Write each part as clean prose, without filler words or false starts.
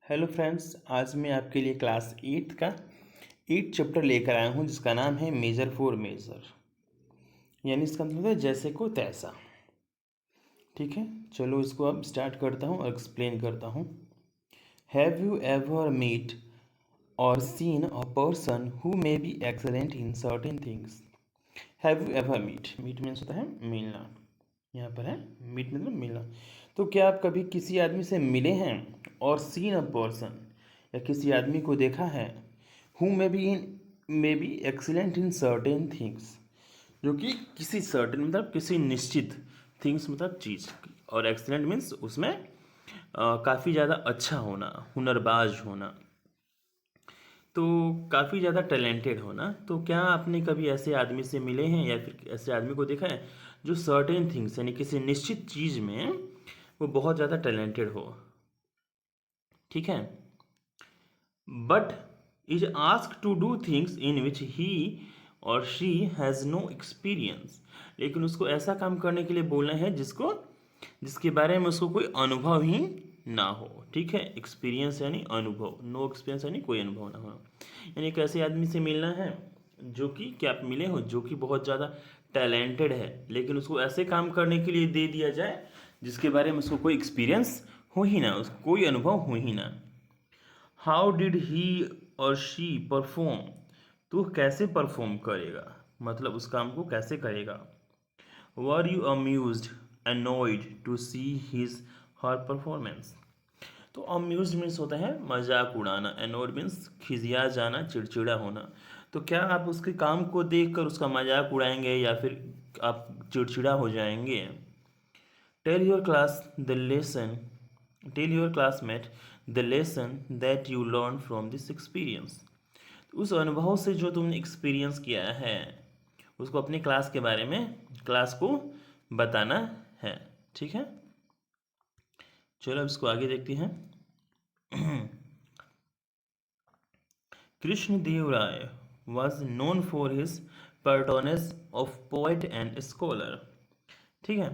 Hello friends, आज मैं आपके लिए क्लास 8 का 8 चैप्टर लेकर आया हूँ जिसका नाम है मेजर फॉर मेजर। यानी इसका मतलब है जैसे को तैसा। ठीक है, चलो इसको अब स्टार्ट करता हूँ और एक्सप्लेन करता हूँ। Have you ever meet or seen a person who may be excellent in certain things. Have you ever meet, meet means होता है मिलना। यहाँ पर है मीट मतलब मिलना। तो क्या आप कभी किसी आदमी से मिले हैं और सीन अ पर्सन या किसी आदमी को देखा है who may B excellent in certain things, जो कि किसी सर्टेन मतलब किसी निश्चित थिंग्स मतलब चीज़, और एक्सीलेंट मीन्स उसमें काफ़ी ज़्यादा अच्छा होना, हुनरबाज होना, तो काफ़ी ज़्यादा टैलेंटेड होना। तो क्या आपने कभी ऐसे आदमी से मिले हैं या फिर ऐसे आदमी को देखा है जो सर्टेन थिंग्स यानी किसी निश्चित चीज़ में वो बहुत ज़्यादा टैलेंटेड हो। ठीक है, but is ask to do things in which he or she has no experience, लेकिन उसको ऐसा काम करने के लिए बोलना है जिसके बारे में उसको कोई अनुभव ही ना हो। ठीक है, एक्सपीरियंस यानी अनुभव, नो एक्सपीरियंस यानी कोई अनुभव ना हो। यानी एक ऐसे आदमी से मिलना है जो कि क्या आप मिले हो जो कि बहुत ज़्यादा टैलेंटेड है, लेकिन उसको ऐसे काम करने के लिए दे दिया जाए जिसके बारे में उसको कोई एक्सपीरियंस हो ही ना, उसको कोई अनुभव हो ही ना। How did he or she perform, तो कैसे परफॉर्म करेगा, मतलब उस काम को कैसे करेगा। Were you amuse annoyed to see his her performance, तो अम्यूज मीन्स होता है मजाक उड़ाना, एनोड मीन्स खिसिया जाना, चिड़चिड़ा होना। तो क्या आप उसके काम को देखकर उसका मजाक उड़ाएंगे या फिर आप चिड़चिड़ा हो जाएंगे। Tell your class the lesson, tell your classmate the lesson that you learn from this experience, उस अनुभव से जो तुमने एक्सपीरियंस किया है उसको अपने क्लास के बारे में क्लास को बताना है। ठीक है, चलो अब इसको आगे देखते हैं। Krishnadev Rai was known for his patronage of poet and scholar। ठीक है,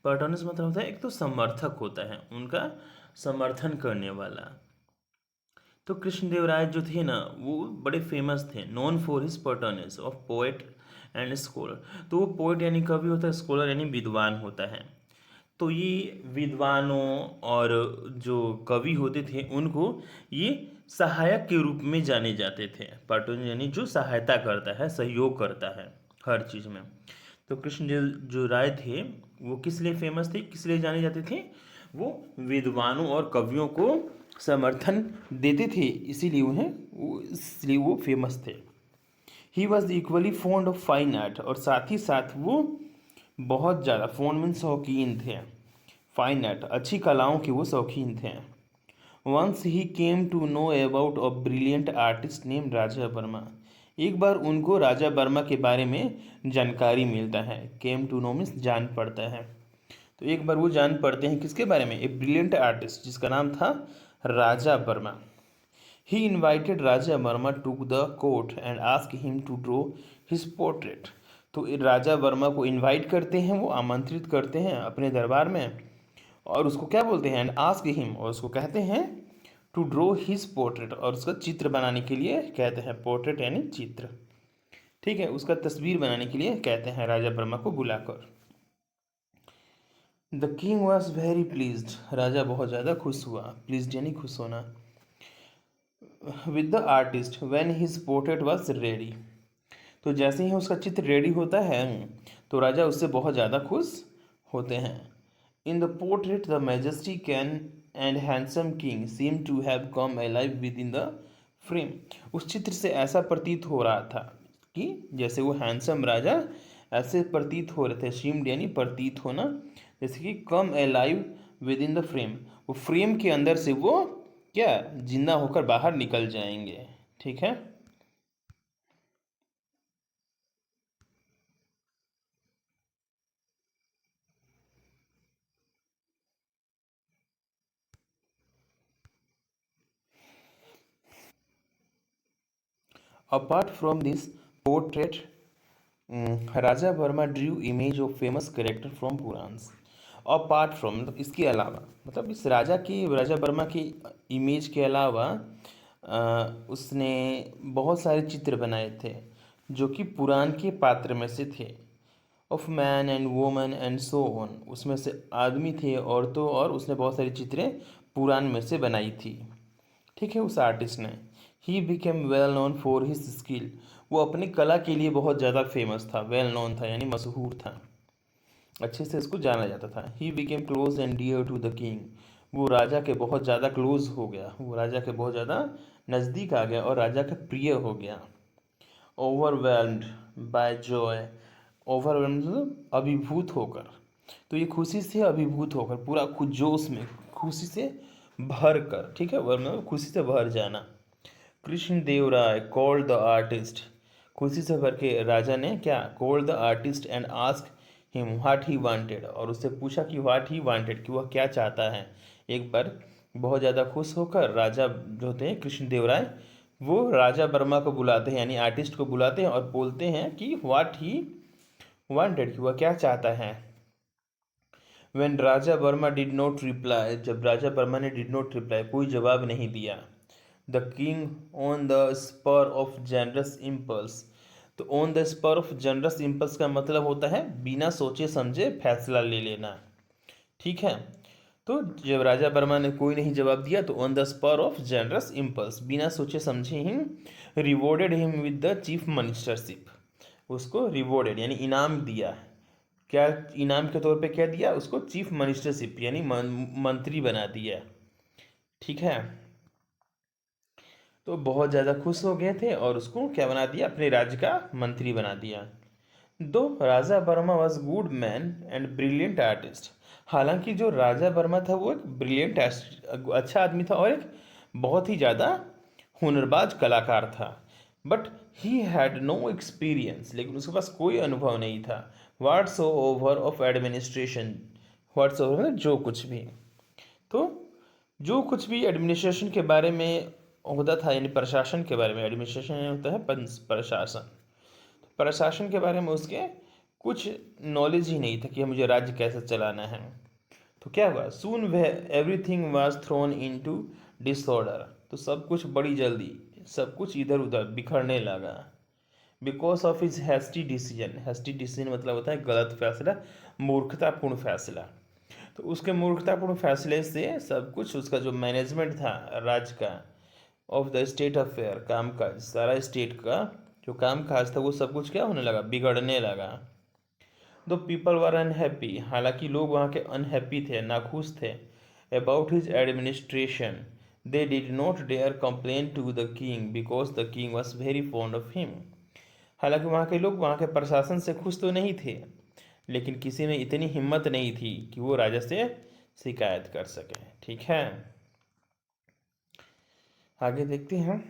पैटर्नस मतलब होता है एक तो समर्थक होता है, उनका समर्थन करने वाला। तो कृष्णदेव राय जो थे ना वो बड़े फेमस थे, known for his patterns of poet and scholar. तो वो पोएट यानी कवि होता है, स्कॉलर यानी विद्वान होता है। तो ये विद्वानों और जो कवि होते थे उनको ये सहायक के रूप में जाने जाते थे। पैटर्न यानी जो सहायता करता है, सहयोग करता है हर चीज़ में। तो कृष्णदेव जो राय थे वो किस लिए फेमस थे, किस लिए जाने जाते थे, वो विद्वानों और कवियों को समर्थन देते थे, इसलिए वो फेमस थे। He was equally fond of fine art, और साथ ही साथ वो बहुत ज़्यादा, फॉन्ड मीन शौकीन थे, फाइन आर्ट अच्छी कलाओं के वो शौकीन थे। Once he came to know about a brilliant artist name Raja Varma, एक बार उनको राजा वर्मा के बारे में जानकारी मिलता है। केम टू नो मीन्स जान पड़ता है, तो एक बार वो जान पड़ते हैं किसके बारे में, ए ब्रिलियंट आर्टिस्ट जिसका नाम था Raja Varma. He invited Raja Varma to the court and ask him to draw his portrait, तो ये राजा वर्मा को इनवाइट करते हैं, वो आमंत्रित करते हैं अपने दरबार में, और उसको क्या बोलते हैं, एंड आस्क हिम, और उसको कहते हैं टू ड्रॉ हिज पोर्ट्रेट, और उसका चित्र बनाने के लिए कहते हैं, पोर्ट्रेट यानी चित्र। ठीक है, उसका तस्वीर बनाने के लिए कहते हैं राजा वर्मा को बुलाकर। The king was very pleased, राजा बहुत ज़्यादा खुश हुआ, प्लीज्ड यानी खुश होना, with the artist when his portrait was ready, तो जैसे ही उसका चित्र रेडी होता है तो राजा उससे बहुत ज़्यादा खुश होते हैं। In the portrait the majesty calm and handsome king seem to have come alive within the frame, उस चित्र से ऐसा प्रतीत हो रहा था कि जैसे वो हैंडसम राजा ऐसे प्रतीत हो रहे थे, सीम्ड यानी प्रतीत होना, जैसे कि कम alive within the frame, वो फ्रेम के अंदर से वो क्या जिंदा होकर बाहर निकल जाएंगे। ठीक है, apart from this portrait, Raja Verma drew image of famous character from Purans, apart from मतलब इसके अलावा, मतलब इस राजा वर्मा की इमेज के अलावा उसने बहुत सारे चित्र बनाए थे जो कि पुराण के पात्र में से थे। Of man and woman and so on, उसमें से आदमी थे, औरतों, और उसने बहुत सारी चित्रें पुराण में से बनाई थी। ठीक है, उस आर्टिस्ट ने। He became well known for his skill, वो अपनी कला के लिए बहुत ज़्यादा फेमस था, वेल नोन था यानी मशहूर था, अच्छे से इसको जाना जाता था। He became close and dear to the king, वो राजा के बहुत ज़्यादा क्लोज हो गया, वो राजा के बहुत ज़्यादा नज़दीक आ गया और राजा का प्रिय हो गया। ओवरवेल्म्ड बाय जॉय, ओवरवेल्म्ड मतलब अभिभूत होकर, तो ये खुशी से अभिभूत होकर, पूरा खुद जोश में, खुशी से भर कर, ठीक है, मतलब खुशी से भर जाना। कृष्ण देव राय कॉल्ड द आर्टिस्ट, खुशी से भर के राजा ने क्या, called the artist and ask him what he wanted, और उससे पूछा कि व्हाट ही वांटेड, कि वह क्या चाहता है। एक बार बहुत ज़्यादा खुश होकर राजा जो होते हैं कृष्ण देव राय, वो राजा वर्मा को बुलाते हैं यानी आर्टिस्ट को बुलाते हैं और बोलते हैं कि व्हाट ही वांटेड, कि वह क्या चाहता है। When Raja Verma did not reply, जब राजा वर्मा ने डिड नॉट रिप्लाई, कोई जवाब नहीं दिया। The king on the spur of generous impulse, तो on the spur of generous impulse का मतलब होता है बिना सोचे समझे फैसला ले लेना। ठीक है, तो जब राजा वर्मा ने कोई नहीं जवाब दिया तो on the spur of generous impulse, बिना सोचे समझे ही rewarded him with the chief ministership, उसको रिवॉर्डेड यानी इनाम दिया। क्या इनाम के तौर पे क्या दिया उसको, चीफ मिनिस्टरशिप यानी मंत्री बना दिया। ठीक है, तो बहुत ज़्यादा खुश हो गए थे और उसको क्या बना दिया, अपने राज्य का मंत्री बना दिया। दो Raja Varma was good man and brilliant artist, हालांकि जो राजा वर्मा था वो एक ब्रिलियंट अच्छा आदमी था और एक बहुत ही ज़्यादा हुनरबाज कलाकार था। But he had no experience, लेकिन उसके पास कोई अनुभव नहीं था। Whatsoever of administration, whatsoever जो कुछ भी, तो जो कुछ भी एडमिनिस्ट्रेशन के बारे में होता था यानी प्रशासन के बारे में, एडमिनिस्ट्रेशन होता है प्रशासन, प्रशासन के बारे में उसके कुछ नॉलेज ही नहीं था कि मुझे राज्य कैसे चलाना है। तो क्या हुआ, soon everything was thrown into disorder, तो सब कुछ बड़ी जल्दी, सब कुछ इधर उधर बिखरने लगा। Because of his hasty decision मतलब होता है गलत फैसला, मूर्खतापूर्ण फैसला। तो उसके मूर्खतापूर्ण फैसले से सब कुछ, उसका जो मैनेजमेंट था राज्य का, ऑफ द स्टेट अफेयर, काम काज, सारा स्टेट का जो काम काज था वो सब कुछ क्या होने लगा, बिगड़ने लगा। दो पीपल वर अनहैप्पी, हालांकि लोग वहाँ के अनहैप्पी थे, नाखुश थे। About his administration they did not dare complain to the king because the king was very fond of him, हालांकि वहाँ के लोग वहाँ के प्रशासन से खुश तो नहीं थे, लेकिन किसी में इतनी हिम्मत नहीं थी कि वो राजा से शिकायत कर सके। ठीक है, आगे देखते हैं।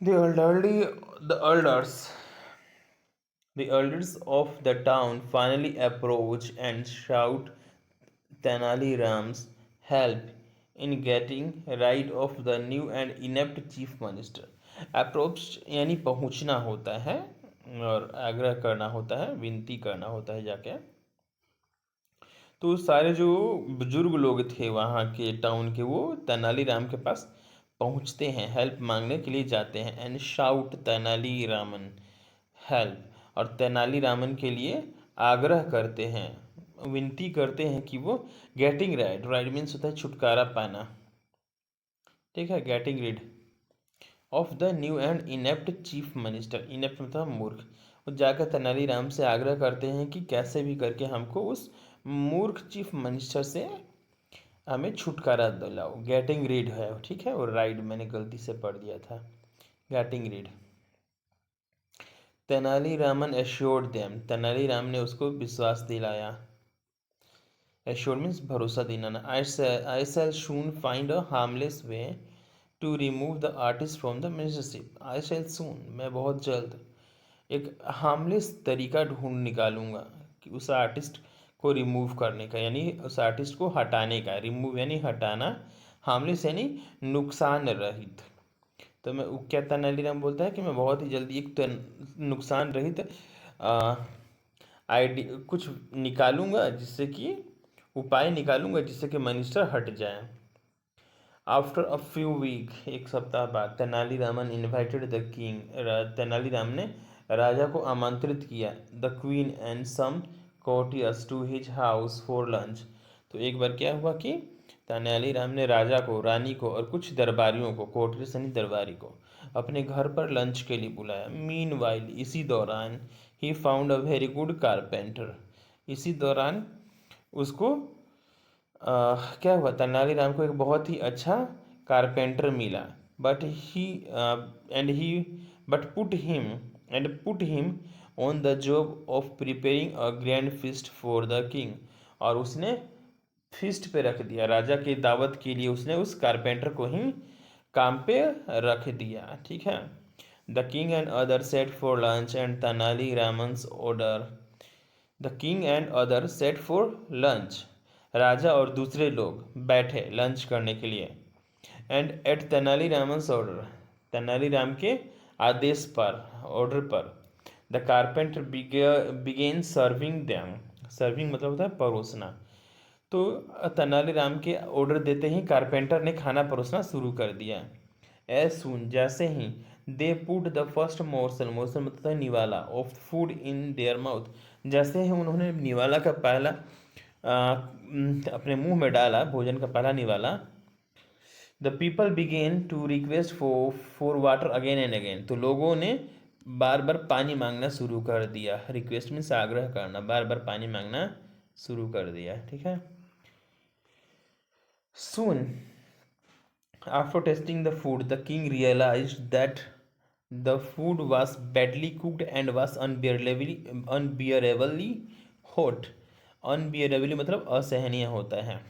The elderly, the elders, the elders of the town finally approach and shout Tenali Ram's help in getting rid of the new and inept chief minister. Approach यानी पहुंचना होता है और आग्रह करना होता है, विनती करना होता है जाके। तो सारे जो बुजुर्ग लोग थे वहाँ के टाउन के, वो तेनालीराम के पास पहुँचते हैं, हेल्प मांगने के लिए जाते हैं। एंड शाउट तेनालीरामन हेल्प, और तेनालीरामन के लिए आग्रह करते हैं, विनती करते हैं कि वो गेटिंग राइट, राइट मीन्स होता है छुटकारा पाना, ठीक है, getting rid of the new and inept chief minister, inept मतलब मूर्ख, और जाकर तेनालीराम से आग्रह करते हैं कि कैसे भी करके हमको उस मूर्ख चीफ मिनिस्टर से हमें छुटकारा दिलाओ। गेटिंग रीड है, ठीक है, और राइड मैंने गलती से पढ़ दिया था, getting read. Tenaliraman assured them, Tenaliram ने उसको विश्वास दिलाया। एश्योर्ड मीन्स भरोसा दिलाना। I shall soon find a harmless way to remove the artist from the ministership, I shall soon, मैं बहुत जल्द एक हार्मलेस तरीका ढूंढ निकालूंगा कि उस आर्टिस्ट को रिमूव करने का, यानी उस आर्टिस्ट को हटाने का, रिमूव यानी हटाना, हार्मलेस यानी नुकसान रहित। तो मैं क्या तेनालीराम बोलता है कि मैं बहुत ही जल्दी एक नुकसान रहित आइडी कुछ निकालूंगा जिससे कि उपाय निकालूंगा जिससे कि मिनिस्टर हट जाए। आफ्टर अ फ्यू वीक, एक सप्ताह बाद, Tenaliraman invited the king, Tenaliram ने राजा को आमंत्रित किया, the queen and some courtiers to his house for lunch. तो एक बार क्या हुआ कि तेनालीराम ने राजा को, रानी को और कुछ दरबारियों को, कोर्टियर्स यानी दरबारी को, अपने घर पर लंच के लिए बुलाया। मीनवाइल, इसी दौरान, he found a very good carpenter, इसी दौरान उसको क्या हुआ, तेनालीराम को एक बहुत ही अच्छा कारपेंटर मिला। But he and he but put him on the job of preparing a grand feast for the king. और उसने फीस्ट पे रख दिया, राजा की दावत के लिए उसने उस कारपेंटर को ही काम पे रख दिया। ठीक है। The king and other set for lunch and Tenali Raman's order, the king and other set for lunch, राजा और दूसरे लोग बैठे लंच करने के लिए। And at Tenaliraman's order, Tenaliram के आदेश पर, ऑर्डर पर, the carpenter began serving them, serving मतलब होता है परोसना। तो तेनालीराम के ऑर्डर देते ही कारपेंटर ने खाना परोसना शुरू कर दिया। एज सुन, जैसे ही, they put the first morsel, morsel मतलब है निवाला, of food in their mouth, जैसे ही उन्होंने निवाला का पहला अपने मुंह में डाला, भोजन का पहला निवाला, the people began to request for water again and again, तो लोगों ने बार बार पानी मांगना शुरू कर दिया। रिक्वेस्ट मीन्स आग्रह करना, बार बार पानी मांगना शुरू कर दिया। ठीक है। सून, after tasting the food, the king realized that the food was badly cooked and was unbearably hot. Unbearably मतलब असहनीय होता है।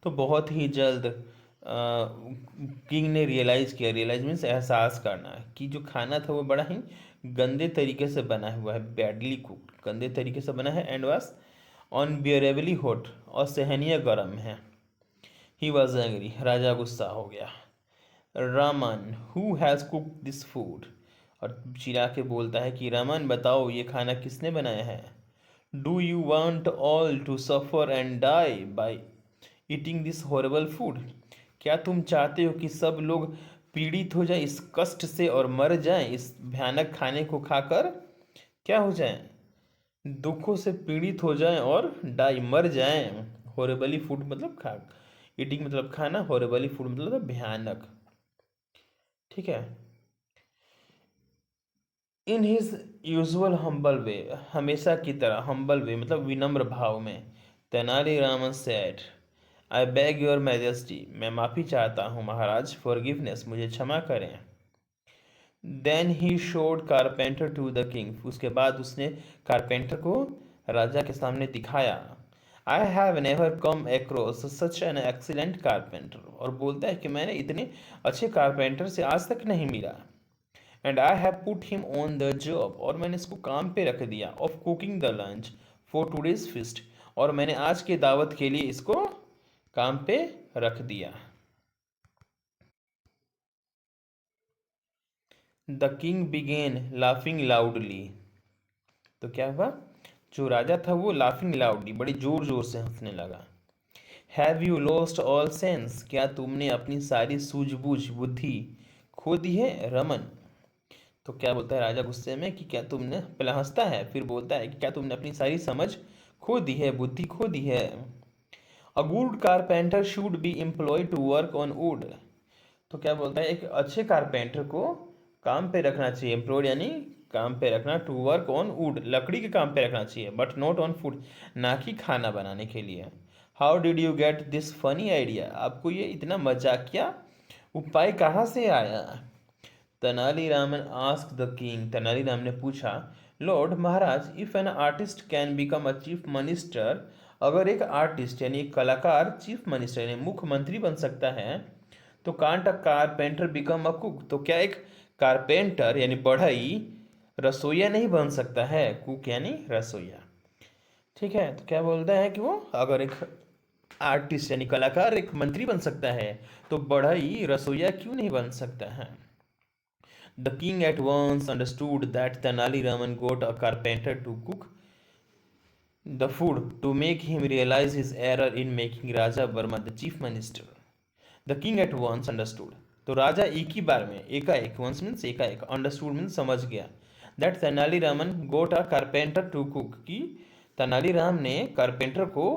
तो बहुत ही जल्द किंग ने रियलाइज़ किया, रियलाइज मीन्स एहसास करना, कि जो खाना था वो बड़ा ही गंदे तरीके से बना हुआ है, बैडली कुक्ड, गंदे तरीके से बना है, एंड वाज अनबियरेबली हॉट, असहनीय गर्म है। ही वॉज एंग्री, राजा गुस्सा हो गया। Raman, who has cooked this food, और चिल्ला के बोलता है कि रामन बताओ ये खाना किसने बनाया है। Do you want all to suffer and die by eating this horrible food, क्या तुम चाहते हो कि सब लोग पीड़ित हो जाए इस कष्ट से और मर जाएं इस भयानक खाने को खाकर, क्या हो जाएं, दुखों से पीड़ित हो जाएं और डाई मर जाएं। हॉरेबली फूड मतलब खा, ईटिंग मतलब खाना, हॉरेबली फूड मतलब भयानक। ठीक है। In his usual humble way, हमेशा की तरह, हम्बल वे मतलब विनम्र भाव में, Tenaliraman said, I beg your majesty, मैं माफ़ी चाहता हूँ महाराज, फॉरगिवनेस, मुझे क्षमा करें। Then he showed carpenter to the king, उसके बाद उसने कारपेंटर को राजा के सामने दिखाया। I have never come across such an excellent carpenter, और बोलता है कि मैंने इतने अच्छे कारपेंटर से आज तक नहीं मिला। And I have put him on the job, और मैंने इसको काम पे रख दिया, of cooking the lunch for today's feast, और मैंने आज के दावत के लिए इसको काम पे रख दिया। The king began laughing loudly, तो क्या हुआ, जो राजा था वो लाफिंग लाउडली, बड़ी जोर जोर से हंसने लगा। Have you lost all sense, क्या तुमने अपनी सारी सूझबूझ, बुद्धि खो दी है रमन। तो क्या बोलता है राजा गुस्से में कि क्या तुमने, पहले हंसता है फिर बोलता है कि क्या तुमने अपनी सारी समझ खो दी है, बुद्धि खो दी है। A good carpenter should be employed to work on wood, तो क्या बोलता है, एक अच्छे कारपेंटर को काम पे रखना चाहिए, एम्प्लॉयड यानी काम पे रखना, टू वर्क ऑन वुड लकड़ी के काम पे रखना चाहिए, बट नॉट ऑन फूड, ना कि खाना बनाने के लिए। How did you get this funny idea, आपको ये इतना मजाकिया उपाय कहाँ से आया। Tenali Raman ask the king, Tenaliram ने पूछा, Lord Maharaj, if an artist can become a chief minister, अगर एक आर्टिस्ट यानी एक कलाकार चीफ मिनिस्टर यानी मुख्यमंत्री बन सकता है, तो can't uh carpenter become a cook, तो क्या एक कारपेंटर यानी बढ़ई रसोईया नहीं बन सकता है, कुक यानी रसोईया। ठीक है। तो क्या बोलता है कि वो अगर एक आर्टिस्ट यानी कलाकार एक मंत्री बन सकता है, तो बढ़ई रसोईया क्यों नहीं बन सकता है। The king at once understood that Tenali Raman got a carpenter to cook the food to make him realise his error in making Raja Varma the chief minister. The king at once understood. तो राजा एक ही बार में, एकाएक, once means एकाएक, understood means समझ गया, that Tenaliraman got a carpenter to cook, कि तेनालीराम ने कारपेंटर को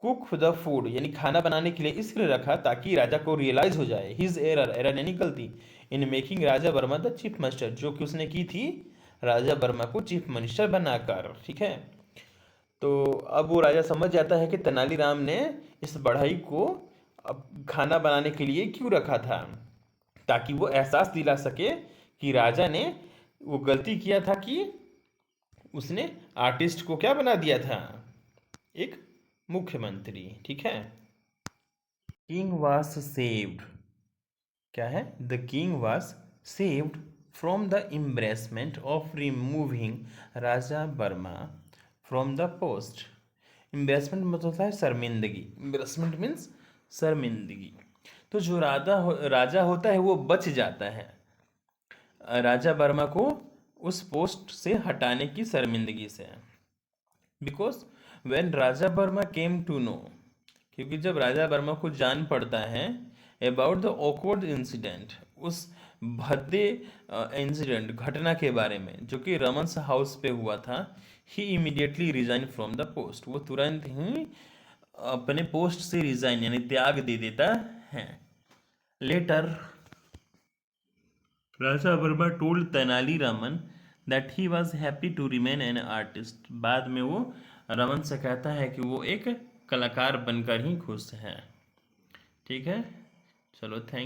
कुक द फूड यानी खाना बनाने के लिए इसलिए रखा ताकि राजा को रियलाइज हो जाए हिज एरर, एरर यानी गलती, इन making Raja Varma the chief minister, जो कि उसने की थी राजा वर्मा को चीफ मिनिस्टर बनाकर। ठीक है, तो अब वो राजा समझ जाता है कि तेनालीराम ने इस बढ़ई को अब खाना बनाने के लिए क्यों रखा था, ताकि वो एहसास दिला सके कि राजा ने वो गलती किया था कि उसने आर्टिस्ट को क्या बना दिया था, एक मुख्यमंत्री। ठीक है, किंग वाज सेव्ड, क्या है, the king was saved from the embarrassment of removing Raja Varma from the post. Embarrassment मतलब होता है शर्मिंदगी, एम्ब्रेसमेंट मीन्स शर्मिंदगी। तो जो राजा होता है वो बच जाता है राजा वर्मा को उस पोस्ट से हटाने की शर्मिंदगी से, because when Raja Varma came to know, क्योंकि जब राजा वर्मा को जान पड़ता है अबाउट द ऑकवर्ड इंसिडेंट, उस भद्दे इंसिडेंट, घटना के बारे में जो कि रमन्स हाउस पे हुआ था, he immediately resign from the post, वो तुरंत ही अपने पोस्ट से रिजाइन यानी त्याग दे देता है। Later Raja Varma told Tenaliraman that he was happy to remain an artist, बाद में वो रमन से कहता है कि वो एक कलाकार बनकर ही खुश है। ठीक है, चलो थैंक